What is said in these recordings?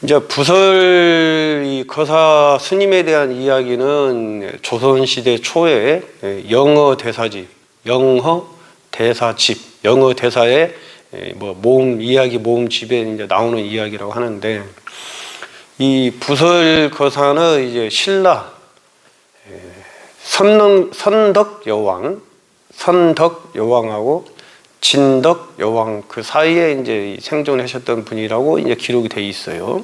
이제 부설 이 거사 스님에 대한 이야기는 조선시대 초에 영어 대사집, 영어 대사의 뭐 모음 이야기 모음집에 이제 나오는 이야기라고 하는데, 이 부설 거사는 이제 신라 선덕 여왕하고 진덕 여왕 그 사이에 이제 생존하셨던 분이라고 이제 기록이 돼 있어요.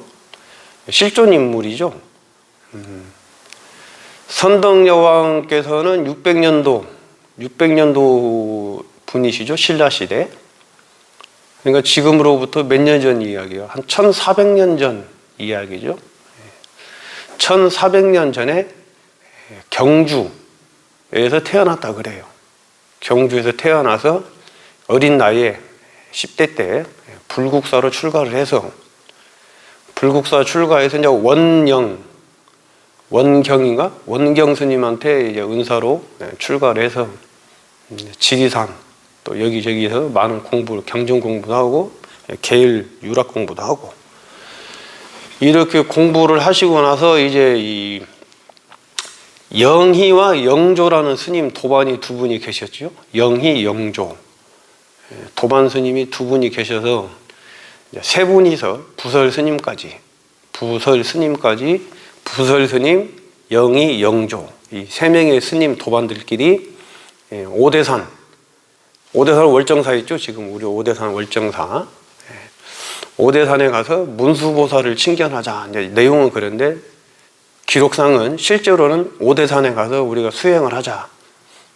실존 인물이죠. 선덕 여왕께서는 600년도 분이시죠. 신라 시대. 그러니까 지금으로부터 몇 년 전 이야기예요. 한 1400년 전 이야기죠. 1400년 전에 경주에서 태어났다 그래요. 경주에서 태어나서 어린 나이에 10대 때 불국사로 출가를 해서, 불국사 출가해서 이제 원경 스님한테 이제 은사로 출가를 해서 지리산 또 여기저기서 많은 경전 공부도 하고 계일 유락 공부도 하고, 이렇게 공부를 하시고 나서 이제 이 영희와 영조라는 스님 도반이 두 분이 계셨죠. 영희, 영조 도반 스님이 두 분이 계셔서 세 분이서 부설 스님, 영희, 영조 이 세 명의 스님 도반들끼리 오대산 월정사 있죠. 지금 우리 오대산 월정사, 오대산에 가서 문수보살을 칭견하자. 이제 내용은 그런데 기록상은 실제로는 오대산에 가서 우리가 수행을 하자,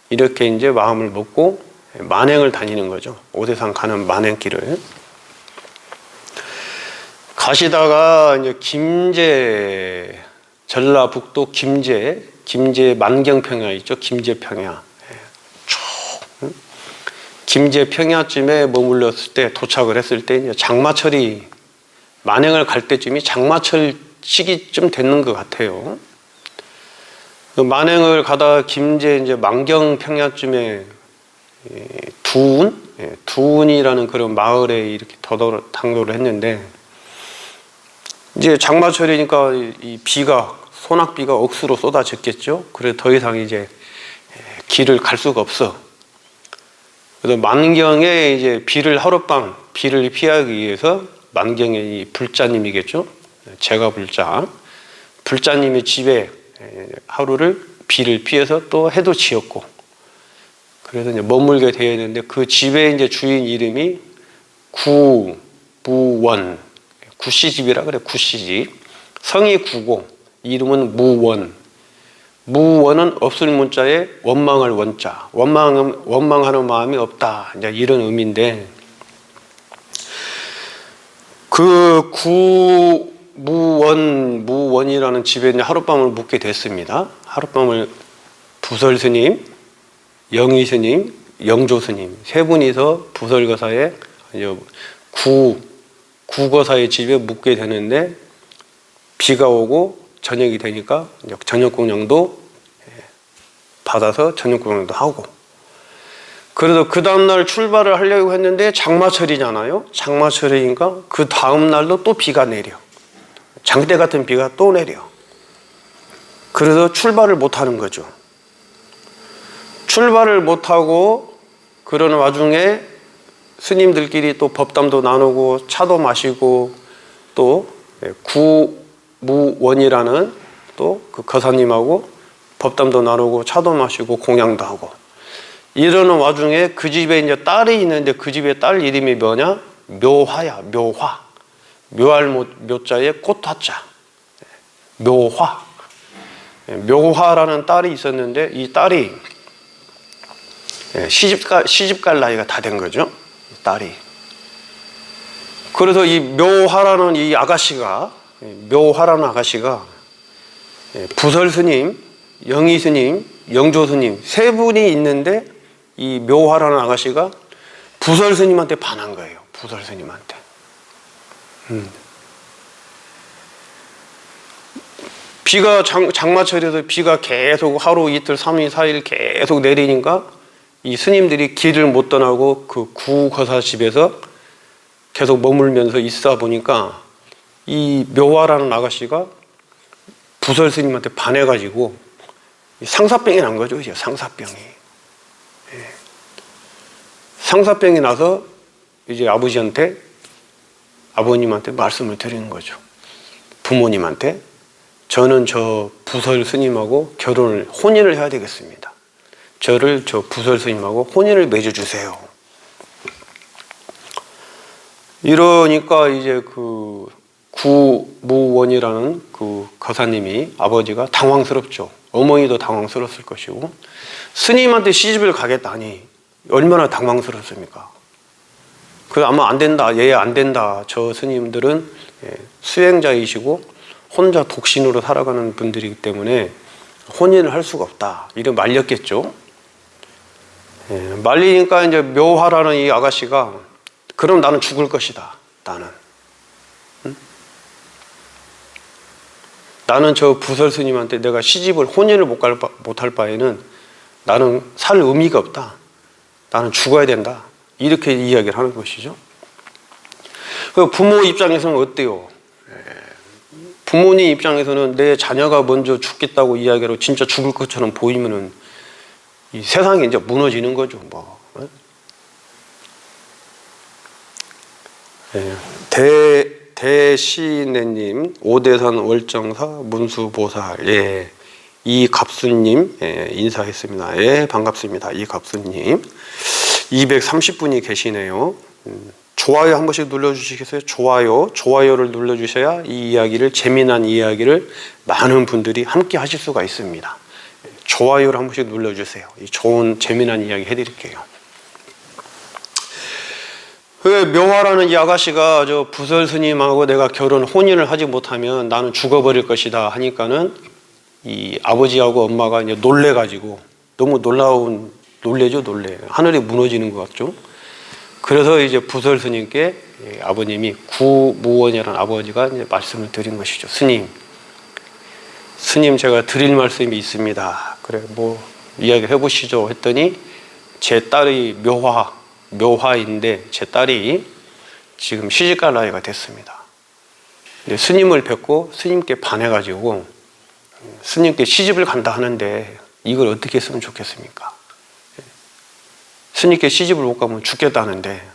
이렇게 이제 마음을 먹고 만행을 다니는 거죠. 오대산 가는 만행길을 가시다가 이제 전라북도 김제 만경평야 있죠. 김제평야 김제평야쯤에 머물렀을 때, 도착을 했을 때 이제 장마철이, 만행을 갈 때쯤이 장마철 시기쯤 됐는 것 같아요. 만행을 가다가 김제 이제 만경평야쯤에 두운이라는 그런 마을에 이렇게 당도를 했는데, 이제 장마철이니까 이 소낙비가 억수로 쏟아졌겠죠. 그래서 더 이상 이제 길을 갈 수가 없어. 그래서 만경에 이제 하룻밤 비를 피하기 위해서, 만경의 이 불자님이겠죠. 제가 불자님의 집에 하루를 비를 피해서 또 해도 지었고, 그래서 이제 머물게 되었는데, 그 집의 이제 주인 이름이 구무원, 구씨집이라 그래. 구씨집. 성이 구고 이름은 무원은 없을 문자에 원망할 원자. 원망하는 마음이 없다, 이제 이런 의미인데, 그 무원이라는 집에 하룻밤을 묵게 됐습니다. 하룻밤을 부설 스님, 영희 스님, 영조 스님 세 분이서 부설거사에 구거사의 집에 묵게 되는데, 비가 오고 저녁이 되니까 저녁 공양도 받아서 저녁 공양도 하고, 그래서 그 다음날 출발을 하려고 했는데 장마철이잖아요. 장마철이니까 그 다음날도 또 비가 내려. 장대 같은 비가 또 내려. 그래서 출발을 못하는 거죠. 출발을 못하고 그러는 와중에 스님들끼리 또 법담도 나누고 차도 마시고, 또 구무원이라는 또 그 거사님하고 법담도 나누고 차도 마시고 공양도 하고, 이러는 와중에 그 집에 이제 딸이 있는데, 그 집의 딸 이름이 뭐냐? 묘화야. 묘할 묘자에 꽃화자. 묘화라는 딸이 있었는데, 이 딸이 시집갈 나이가 다 된 거죠. 딸이. 그래서 이 묘화라는 아가씨가 부설 스님, 영희 스님, 영조 스님 세 분이 있는데, 이 묘화라는 아가씨가 부설 스님한테 반한 거예요. 부설 스님한테. 비가 장마철에서 비가 계속 하루 이틀 3일 4일 계속 내리니까 이 스님들이 길을 못 떠나고 그 구거사 집에서 계속 머물면서 있어 보니까, 이 묘화라는 아가씨가 부설 스님한테 반해가지고 상사병이 난 거죠. 이제 상사병이. 예. 상사병이 나서 이제 아버님한테 말씀을 드리는 거죠. 부모님한테 저는 저 부설 스님하고 혼인을 해야 되겠습니다. 저를 저 부설 스님하고 혼인을 맺어주세요. 이러니까 이제 그 구무원이라는 그 거사님이 아버지가 당황스럽죠. 어머니도 당황스러웠을 것이고 스님한테 시집을 가겠다니 얼마나 당황스럽습니까? 그 아마 안 된다, 얘 안 된다. 저 스님들은 수행자이시고 혼자 독신으로 살아가는 분들이기 때문에 혼인을 할 수가 없다. 이런 말렸겠죠. 말리니까 이제 묘화라는 이 아가씨가 그럼 나는 죽을 것이다. 나는 저 부설 스님한테 내가 시집을 혼인을 못할 바에는 나는 살 의미가 없다. 나는 죽어야 된다. 이렇게 이야기를 하는 것이죠. 그 부모 입장에서는 어때요? 부모님 입장에서는 내 자녀가 먼저 죽겠다고 이야기하고 진짜 죽을 것처럼 보이면은 이 세상이 이제 무너지는 거죠. 대시내님, 오대산 월정사 문수보살, 이갑수님 인사했습니다. 반갑습니다. 이갑수님. 230분이 계시네요. 좋아요 한 번씩 눌러주시겠어요? 좋아요를 눌러주셔야 이 이야기를, 재미난 이야기를 많은 분들이 함께 하실 수가 있습니다. 좋아요를 한 번씩 눌러주세요. 이 좋은 재미난 이야기 해드릴게요. 왜 묘화라는 이 아가씨가 저 부설 스님하고 내가 혼인을 하지 못하면 나는 죽어버릴 것이다 하니까는 이 아버지하고 엄마가 이제 놀래가지고 너무 놀래죠. 하늘이 무너지는 것 같죠. 그래서 이제 부설 스님께 아버님이 구무원이라는 아버지가 이제 말씀을 드린 것이죠. 스님 제가 드릴 말씀이 있습니다. 그래 뭐 이야기 해보시죠 했더니 제 딸이 묘화인데 제 딸이 지금 시집갈 나이가 됐습니다. 근데 스님을 뵙고 스님께 반해가지고 스님께 시집을 간다 하는데 이걸 어떻게 했으면 좋겠습니까? 스님께 시집을 못 가면 죽겠다는데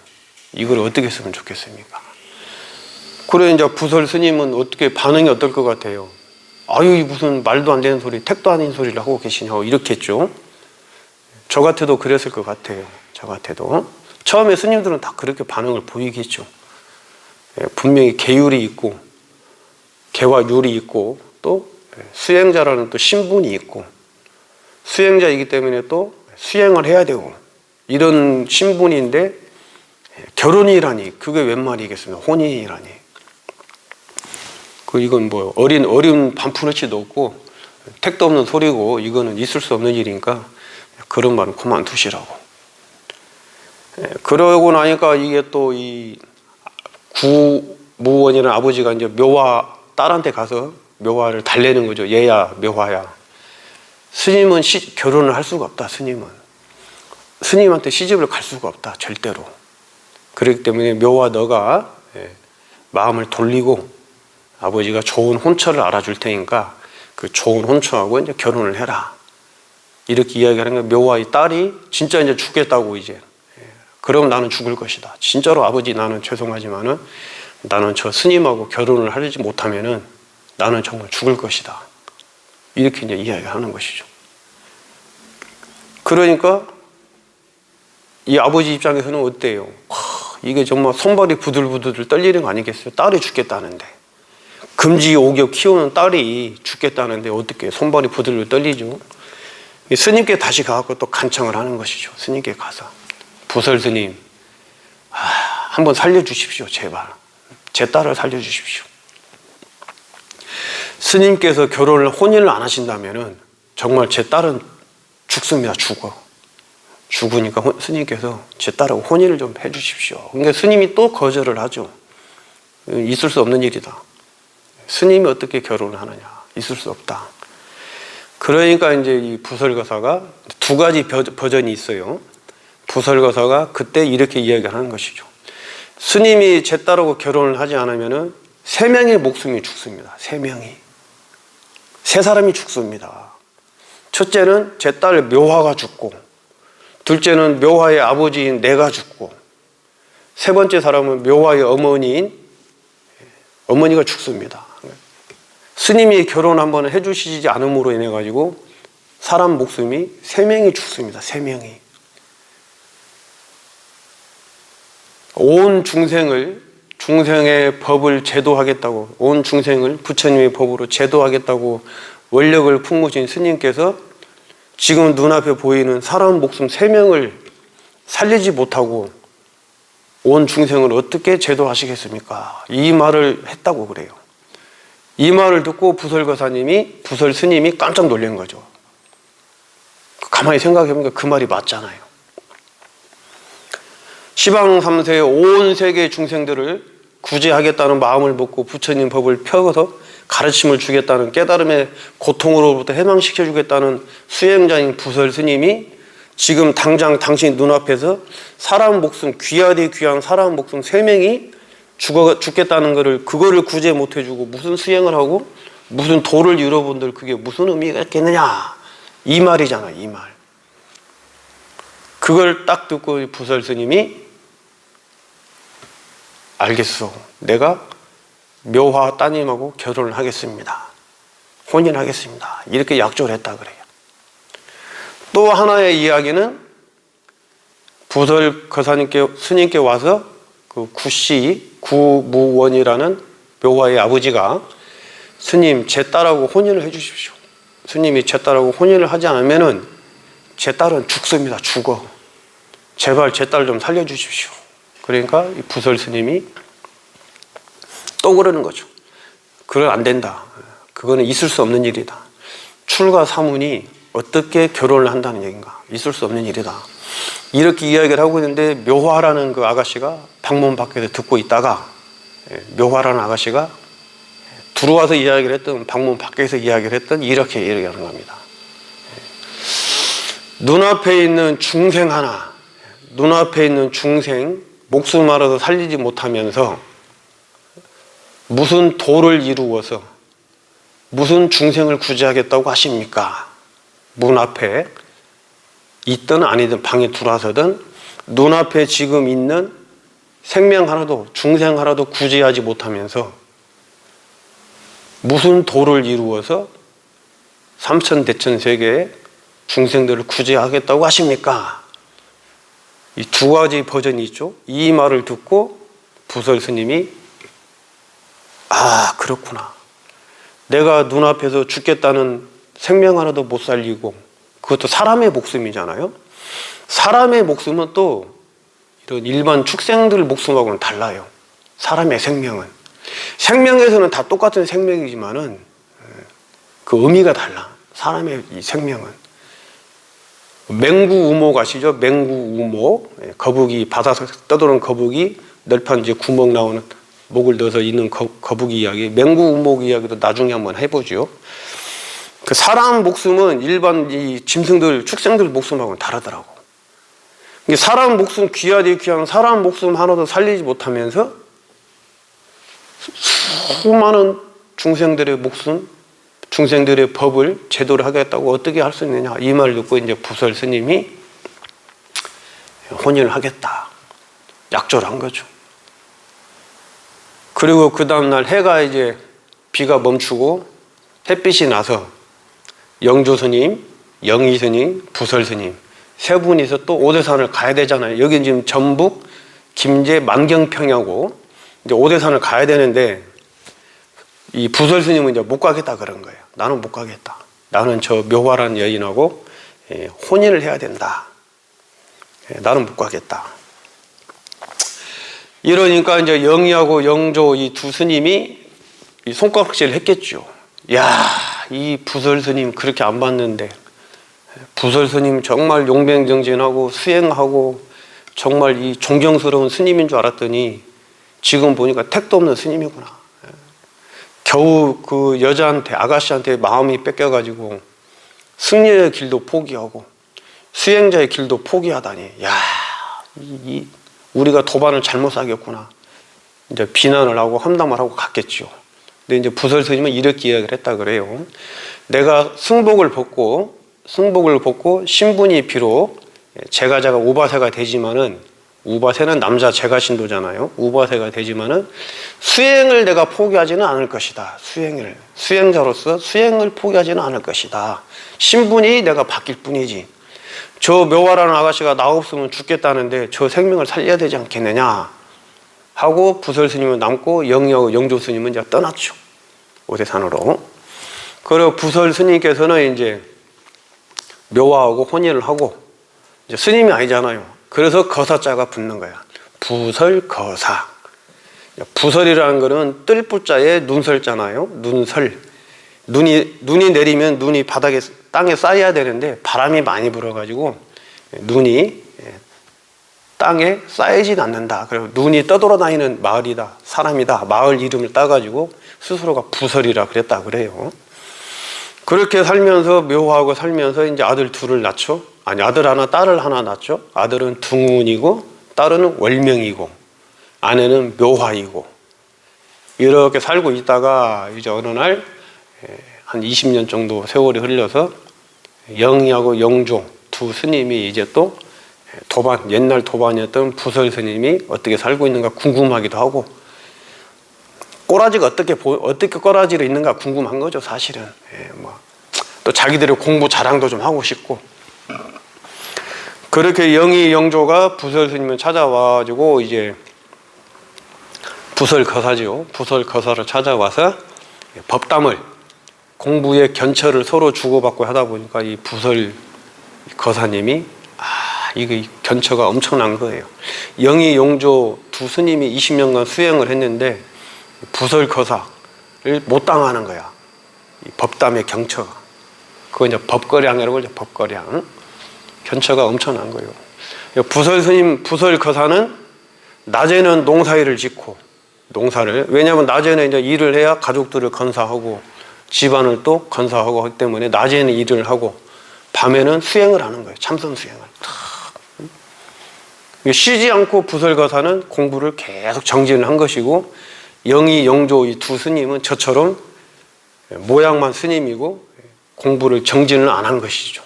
이걸 어떻게 했으면 좋겠습니까? 그래 이제 부설 스님은 어떻게 반응이 어떨 것 같아요? 아유 무슨 말도 안 되는 소리, 택도 아닌 소리를 하고 계시냐고 이렇게 했죠. 저 같아도 그랬을 것 같아요. 저 같아도 처음에 스님들은 다 그렇게 반응을 보이겠죠. 분명히 계율이 있고 계와 율이 있고 또 수행자라는 또 신분이 있고 수행자이기 때문에 또 수행을 해야 되고 이런 신분인데 결혼이라니 그게 웬 말이겠습니까? 혼인이라니 이건 뭐 어린 반푼어치도 없고 택도 없는 소리고 이거는 있을 수 없는 일이니까 그런 말은 그만두시라고. 그러고 나니까 이게 또 이 구무원이라는 아버지가 이제 묘화 딸한테 가서 묘화를 달래는 거죠. 얘야 묘화야. 스님은 결혼을 할 수가 없다. 스님한테 시집을 갈 수가 없다. 절대로. 그렇기 때문에 묘화 너가 마음을 돌리고 아버지가 좋은 혼처를 알아줄 테니까 그 좋은 혼처하고 이제 결혼을 해라. 이렇게 이야기하는 거예요. 묘화의 딸이 진짜 이제 죽겠다고 이제. 그럼 나는 죽을 것이다. 진짜로 아버지 나는 죄송하지만은 나는 저 스님하고 결혼을 하지 못하면은 나는 정말 죽을 것이다. 이렇게 이제 이야기하는 것이죠. 그러니까 이 아버지 입장에서는 어때요? 이게 정말 손발이 부들부들 떨리는 거 아니겠어요? 딸이 죽겠다는데. 금지옥엽 키우는 딸이 죽겠다는데 어떻게 손발이 부들부들 떨리죠? 스님께 다시 가서 또 간청을 하는 것이죠. 스님께 가서. 부설 스님, 한번 살려주십시오. 제발. 제 딸을 살려주십시오. 스님께서 혼인을 안 하신다면은 정말 제 딸은 죽습니다. 죽으니까 스님께서 제 딸하고 혼인을 좀 해주십시오. 그러니까 스님이 또 거절을 하죠. 있을 수 없는 일이다. 스님이 어떻게 결혼을 하느냐. 있을 수 없다. 그러니까 이제 이 부설거사가 두 가지 버전이 있어요. 부설거사가 그때 이렇게 이야기하는 것이죠. 스님이 제 딸하고 결혼을 하지 않으면은 세 명의 목숨이 죽습니다. 세 명이. 세 사람이 죽습니다. 첫째는 제 딸 묘화가 죽고, 둘째는 묘화의 아버지인 내가 죽고, 세 번째 사람은 묘화의 어머니가 죽습니다. 스님이 결혼 한번 해주시지 않음으로 인해 가지고 사람 목숨이 세 명이 죽습니다. 세 명이. 온 중생의 법을 제도하겠다고, 온 중생을 부처님의 법으로 제도하겠다고 원력을 품으신 스님께서 지금 눈앞에 보이는 사람 목숨 세 명을 살리지 못하고 온 중생을 어떻게 제도하시겠습니까? 이 말을 했다고 그래요. 이 말을 듣고 부설 스님이 깜짝 놀란 거죠. 가만히 생각해보니까 그 말이 맞잖아요. 시방 3세의 온 세계 중생들을 구제하겠다는 마음을 먹고 부처님 법을 펴서 가르침을 주겠다는 깨달음의 고통으로부터 해방시켜주겠다는 수행자인 부설 스님이 지금 당장 당신 눈앞에서 사람 목숨, 귀하디 귀한 사람 목숨 세 명이 죽겠다는 그거를 구제 못해주고 무슨 수행을 하고 무슨 도를 이뤄본들 그게 무슨 의미가 있겠느냐, 이 말이잖아, 이 말. 그걸 딱 듣고 부설 스님이 알겠어, 내가 묘화 따님하고 결혼을 하겠습니다, 혼인하겠습니다, 이렇게 약조를 했다 그래요. 또 하나의 이야기는 부설 스님께 와서 그 구무원이라는 묘화의 아버지가 스님, 제 딸하고 혼인을 해주십시오. 스님이 제 딸하고 혼인을 하지 않으면은 제 딸은 죽습니다. 죽어. 제발 제 딸 좀 살려주십시오. 그러니까 이 부설 스님이 또 그러는 거죠. 그건 안 된다. 그거는 있을 수 없는 일이다. 출가 사문이 어떻게 결혼을 한다는 얘기인가? 있을 수 없는 일이다. 이렇게 이야기를 하고 있는데 묘화라는 그 아가씨가 방문 밖에서 듣고 있다가, 묘화라는 아가씨가 들어와서 이야기를 했던, 방문 밖에서 이야기를 했던, 이렇게 얘기하는 겁니다. 눈앞에 있는 중생 하나, 눈앞에 있는 중생 목숨 하나도 살리지 못하면서 무슨 도를 이루어서 무슨 중생을 구제하겠다고 하십니까? 문 앞에 있든 아니든 방에 들어와서든 눈앞에 지금 있는 생명 하나도, 중생 하나도 구제하지 못하면서 무슨 도를 이루어서 삼천대천세계의 중생들을 구제하겠다고 하십니까? 이 두 가지 버전이 있죠. 이 말을 듣고 부설 스님이, 아, 그렇구나. 내가 눈앞에서 죽겠다는 생명 하나도 못 살리고, 그것도 사람의 목숨이잖아요. 사람의 목숨은 또 이런 일반 축생들 목숨하고는 달라요. 사람의 생명은. 생명에서는 다 똑같은 생명이지만은 그 의미가 달라. 사람의 이 생명은. 맹구우목 아시죠? 맹구우목. 거북이, 바다에서 떠도는 거북이, 널판 이제 구멍 나오는 목을 넣어서 있는 거북이 이야기. 맹구우목 이야기도 나중에 한번 해보죠. 그 사람 목숨은 일반 이 짐승들, 축생들 목숨하고는 다르더라고. 사람 목숨, 귀하디 귀한 사람 목숨 하나도 살리지 못하면서 수많은 중생들의 목숨, 중생들의 법을 제도를 하겠다고 어떻게 할 수 있느냐, 이 말을 듣고 이제 부설 스님이 혼인을 하겠다, 약조를 한 거죠. 그리고 그 다음날 해가 이제 비가 멈추고 햇빛이 나서 영조 스님, 영희 스님, 부설 스님 세 분이서 또 오대산을 가야 되잖아요. 여기 지금 전북, 김제, 만경평야고 이제 오대산을 가야 되는데 이 부설 스님은 이제 못 가겠다 그런 거예요. 나는 못 가겠다. 나는 저 묘화라는 여인하고 혼인을 해야 된다. 나는 못 가겠다. 이러니까 이제 영희하고 영조 이 두 스님이 이 손가락질을 했겠죠. 야, 이 부설 스님 그렇게 안 봤는데, 부설 스님 정말 용맹정진하고 수행하고 정말 이 존경스러운 스님인 줄 알았더니 지금 보니까 택도 없는 스님이구나. 겨우 그 여자한테, 아가씨한테 마음이 뺏겨가지고 승려의 길도 포기하고 수행자의 길도 포기하다니, 야, 우리가 도반을 잘못 사귀었구나. 이제 비난을 하고 험담을 하고 갔겠죠. 근데 이제 부설 스님은 이렇게 이야기를 했다 그래요. 내가 승복을 벗고 신분이 비록 제가자가 우바세가 되지만은, 우바세는 남자 제가 신도잖아요. 우바세가 되지만은 수행을 내가 포기하지는 않을 것이다. 수행자로서 수행을 포기하지는 않을 것이다. 신분이 내가 바뀔 뿐이지. 저 묘화라는 아가씨가 나 없으면 죽겠다는데 저 생명을 살려야 되지 않겠느냐 하고 부설 스님은 남고 영조 스님은 이제 떠났죠. 오대산으로. 그리고 부설 스님께서는 이제 묘화하고 혼인을 하고, 이제 스님이 아니잖아요. 그래서 거사자가 붙는 거야. 부설거사. 부설이라는 거는 뜰부자에 눈설잖아요. 눈설. 눈이 내리면 눈이 바닥에 땅에 쌓여야 되는데 바람이 많이 불어가지고 눈이 땅에 쌓이진 않는다. 그리고 눈이 떠돌아다니는 마을이다. 사람이다. 마을 이름을 따가지고 스스로가 부설이라 그랬다 그래요. 그렇게 살면서 묘화하고 살면서 이제 아들 둘을 낳죠. 아니, 아들 하나, 딸을 하나 낳죠. 아들은 둥운이고 딸은 월명이고 아내는 묘화이고 이렇게 살고 있다가 이제 어느 날 한 20년 정도 세월이 흘려서 영희하고 영조 두 스님이 이제 또 옛날 도반이었던 부설 스님이 어떻게 살고 있는가 궁금하기도 하고, 꼬라지가 어떻게 꼬라지로 있는가 궁금한 거죠, 사실은. 또 자기들의 공부 자랑도 좀 하고 싶고. 그렇게 영희 영조가 부설 스님을 찾아와가지고 이제 부설거사죠. 부설거사를 찾아와서 법담을, 공부의 견처를 서로 주고받고 하다 보니까 이 부설거사님이 이게 견처가 엄청난 거예요. 영희 영조 두 스님이 20년간 수행을 했는데 부설거사를 못 당하는 거야. 이 법담의 경처가. 그거 이제 법거량이라고 하죠. 법거량. 견처가 엄청난 거예요. 부설 스님, 부설거사는 낮에는 농사일을 짓고, 왜냐하면 낮에는 이제 일을 해야 가족들을 건사하고 집안을 또 건사하고 하기 때문에 낮에는 일을 하고 밤에는 수행을 하는 거예요. 참선 수행을. 쉬지 않고 부설거사는 공부를 계속 정진을 한 것이고, 영희, 영조 이 두 스님은 저처럼 모양만 스님이고 공부를 정진을 안 한 것이죠.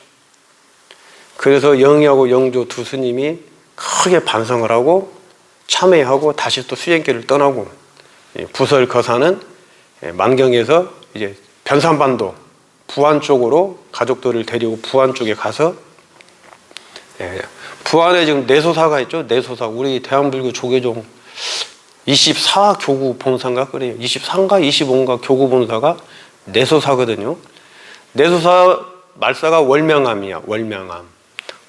그래서 영희하고 영조 두 스님이 크게 반성을 하고 참회하고 다시 또 수행길을 떠나고, 부설거사는 만경에서 이제 변산반도 부안 쪽으로 가족들을 데리고 부안 쪽에 가서, 부안에 지금 내소사가 있죠. 내소사. 우리 대한불교 조계종 24교구 본사인가 그래요. 23인가 25인가 교구 본사가 내소사거든요. 내소사 말사가 월명암이야.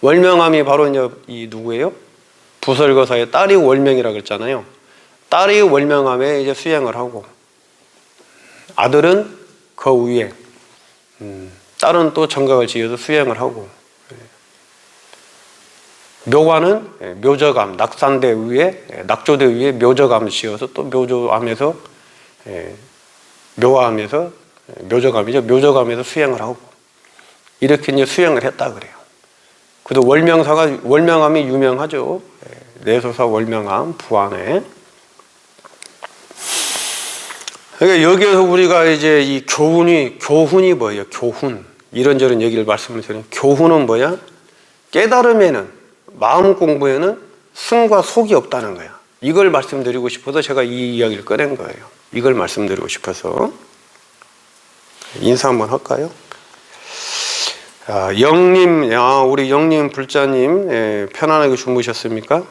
월명암이 바로 이제 이 누구예요? 부설거사의 딸이 월명이라고 그랬잖아요. 딸이 월명암에 이제 수행을 하고, 아들은 그 위에, 딸은 또 정각을 지어서 수행을 하고, 묘화는 묘저암, 낙산대 위에, 낙조대 위에 묘저암을 지어서 또 묘저암에서, 묘저암에서 수행을 하고, 이렇게 이제 수행을 했다 그래요. 그래도 월명암이 유명하죠. 내소사 월명암, 부안에. 그러니까 여기에서 우리가 이제 이 교훈이 뭐예요? 교훈. 이런저런 얘기를 말씀을 드리는 교훈은 뭐야? 깨달음에는, 마음 공부에는 승과 속이 없다는 거야. 이걸 말씀드리고 싶어서 제가 이 이야기를 꺼낸 거예요. 이걸 말씀드리고 싶어서. 인사 한번 할까요? 우리 영님 불자님, 편안하게 주무셨습니까?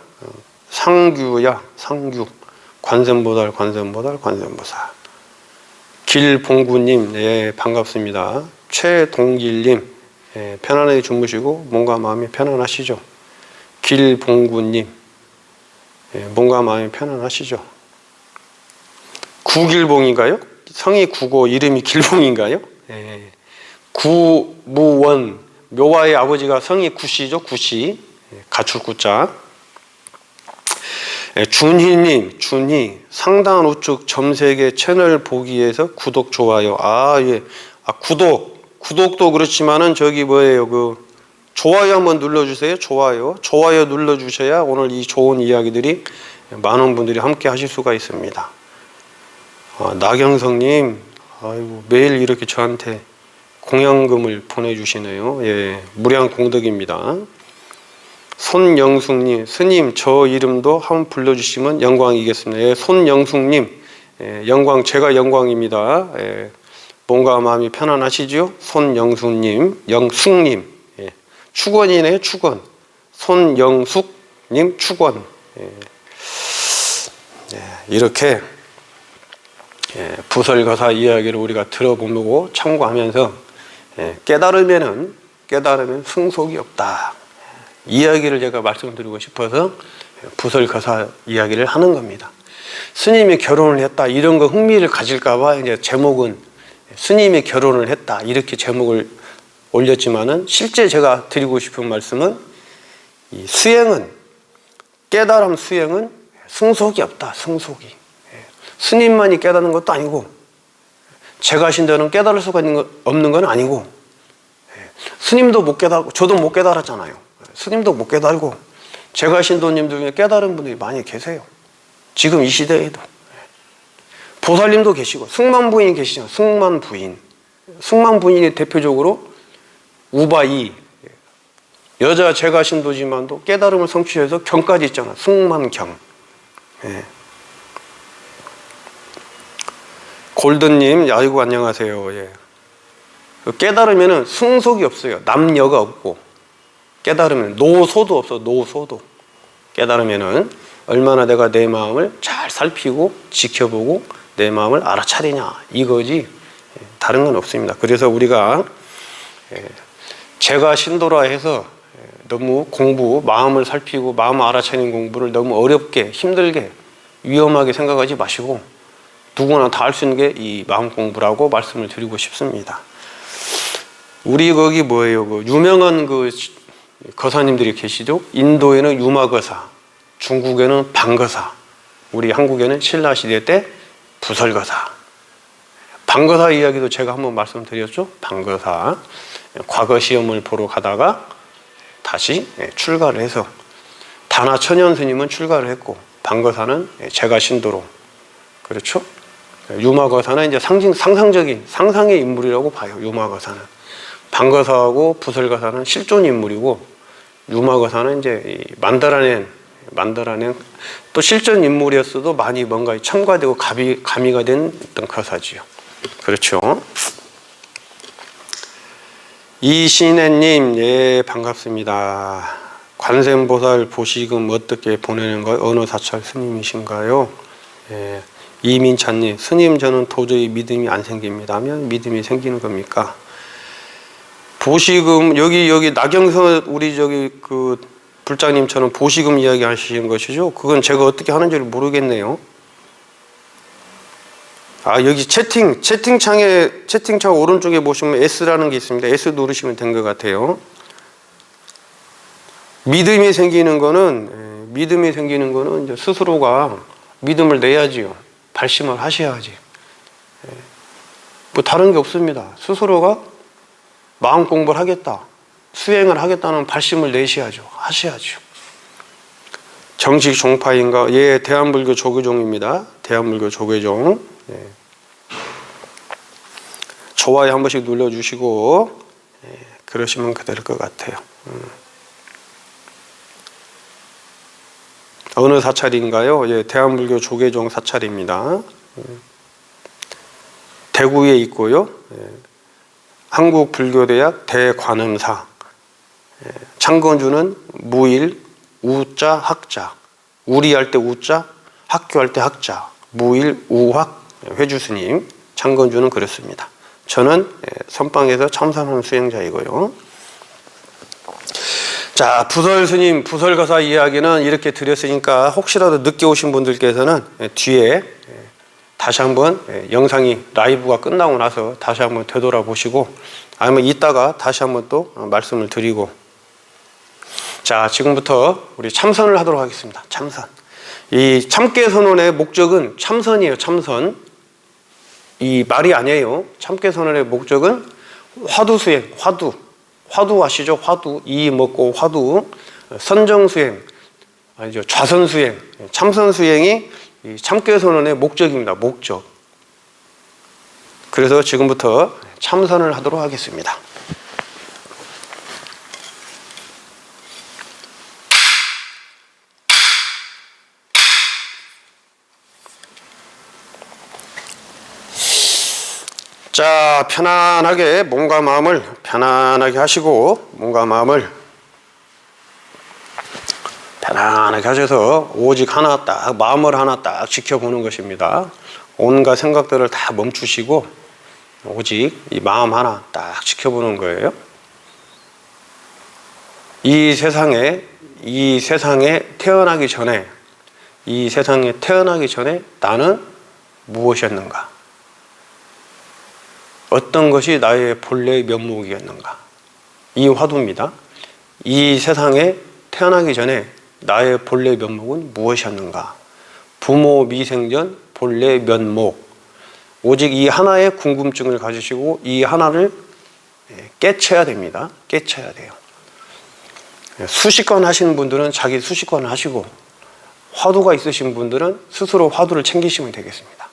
상규야, 상규. 관세음보살. 길봉구님, 반갑습니다. 최동길님, 편안하게 주무시고 몸과 마음이 편안하시죠? 길봉구님, 몸과 마음이 편안하시죠? 구길봉인가요? 성이 구고 이름이 길봉인가요? 구무원, 묘화의 아버지가 성이 구시죠. 구시, 가출구자. 준희님, 상당한 우측 점색의 채널 보기 위해서 구독, 좋아요. 구독도 그렇지만은 저기 뭐예요, 좋아요 한번 눌러주세요. 좋아요 눌러주셔야 오늘 이 좋은 이야기들이 많은 분들이 함께 하실 수가 있습니다. 나경성님, 아이고, 매일 이렇게 저한테 공양금을 보내주시네요. 예, 무량 공덕입니다. 손영숙님, 스님 저 이름도 한번 불러주시면 영광이겠습니다. 예, 손영숙님, 예, 영광, 제가 영광입니다. 예, 뭔가 마음이 편안하시죠? 손영숙님, 영숙님, 예, 축원이네요. 축원. 손영숙님 축원. 예, 예, 이렇게 부설거사 이야기를 우리가 들어보고 참고하면서 깨달으면 승속이 없다. 이야기를 제가 말씀드리고 싶어서 부설거사 이야기를 하는 겁니다. 스님이 결혼을 했다 이런 거 흥미를 가질까봐 이제 제목은 스님이 결혼을 했다 이렇게 제목을 올렸지만은 실제 제가 드리고 싶은 말씀은 이 수행은 깨달음 수행은 승속이 없다. 승속이. 스님만이 깨닫는 것도 아니고 제가 신도는 깨달을 수가 없는 건 아니고 스님도 못 깨달고 저도 못 깨달았잖아요. 스님도 못 깨달고 제가 신도님 중에 깨달은 분들이 많이 계세요. 지금 이 시대에도 보살님도 계시고 승만부인이 계시죠. 승만부인. 승만부인이 대표적으로 우바이 여자 제가 신도지만도 깨달음을 성취해서 경까지 있잖아. 승만경. 예. 골든님, 아이고 안녕하세요. 예. 깨달으면은 승속이 없어요. 남녀가 없고 깨달으면 노소도 없어. 노소도. 깨달으면은 얼마나 내가 내 마음을 잘 살피고 지켜보고 내 마음을 알아차리냐 이거지 다른 건 없습니다. 그래서 우리가 제가 신도라 해서 너무 공부, 마음을 살피고 마음을 알아차리는 공부를 너무 어렵게 힘들게 위험하게 생각하지 마시고 누구나 다 할 수 있는 게 이 마음 공부라고 말씀을 드리고 싶습니다. 우리 거기 뭐예요? 그 유명한 그 거사님들이 계시죠? 인도에는 유마거사, 중국에는 방거사, 우리 한국에는 신라시대 때 부설거사. 방거사 이야기도 제가 한번 말씀드렸죠? 방거사. 과거 시험을 보러 가다가 다시 출가를 해서 다나천연 스님은 출가를 했고 방거사는 제가 신도로. 그렇죠? 유마거사는 이제 상상적인 상상의 인물이라고 봐요. 유마거사는. 방거사하고 부설거사는 실존 인물이고 유마거사는 이제 만들어낸 또 실존 인물이었어도 많이 뭔가 첨가되고 가미가 된 어떤 거사지요. 그렇죠. 이신혜님, 예, 반갑습니다. 관세음보살 보시금 어떻게 보내는 거예요? 어느 사찰 스님이신가요? 예, 이민찬님, 스님 저는 도저히 믿음이 안 생깁니다 하면 믿음이 생기는 겁니까? 보시금 여기 나경선 우리 저기 그 불자님처럼 보시금 이야기 하시는 것이죠. 그건 제가 어떻게 하는지를 모르겠네요. 여기 채팅창 오른쪽에 보시면 S라는 게 있습니다. S 누르시면 된 것 같아요. 믿음이 생기는 거는 이제 스스로가 믿음을 내야지요. 발심을 하셔야지. 뭐 다른 게 없습니다. 스스로가 마음 공부를 하겠다, 수행을 하겠다는 발심을 내셔야죠. 하셔야죠. 정식 종파인가? 예, 대한불교 조계종입니다. 대한불교 조계종. 예. 좋아요 한 번씩 눌러주시고 그러시면 될 것 같아요. 어느 사찰인가요? 예, 대한불교 조계종 사찰입니다. 대구에 있고요. 한국불교대학 대관음사. 창건주는 무일, 우자, 학자. 우리할 때 우자, 학교할 때 학자. 무일, 우학, 회주스님. 창건주는 그렇습니다. 저는 선방에서 참선하는 수행자이고요. 자, 부설스님, 부설거사 이야기는 이렇게 드렸으니까 혹시라도 늦게 오신 분들께서는 뒤에 다시 한번 영상이 라이브가 끝나고 나서 다시 한번 되돌아보시고 아니면 이따가 다시 한번 또 말씀을 드리고 자, 지금부터 우리 참선을 하도록 하겠습니다. 참선. 이 참깨선언의 목적은 참선이에요. 참선. 이 말이 아니에요. 참깨선언의 목적은 화두수행, 화두 아시죠? 화두, 이 먹고 화두, 선정수행. 아니죠. 좌선수행, 참선수행이 이 참깨선언의 목적입니다. 목적. 그래서 지금부터 참선을 하도록 하겠습니다. 자, 편안하게 몸과 마음을 편안하게 하시고, 몸과 마음을 편안하게 하셔서 오직 하나 딱, 마음을 하나 딱 지켜보는 것입니다. 온갖 생각들을 다 멈추시고 오직 이 마음 하나 딱 지켜보는 거예요. 이 세상에 태어나기 전에, 이 세상에 태어나기 전에 나는 무엇이었는가? 어떤 것이 나의 본래의 면목이었는가? 이 화두입니다. 이 세상에 태어나기 전에 나의 본래 면목은 무엇이었는가? 부모 미생전 본래 면목. 오직 이 하나의 궁금증을 가지시고 이 하나를 깨쳐야 됩니다. 깨쳐야 돼요. 수식관 하시는 분들은 자기 수식관을 하시고, 화두가 있으신 분들은 스스로 화두를 챙기시면 되겠습니다.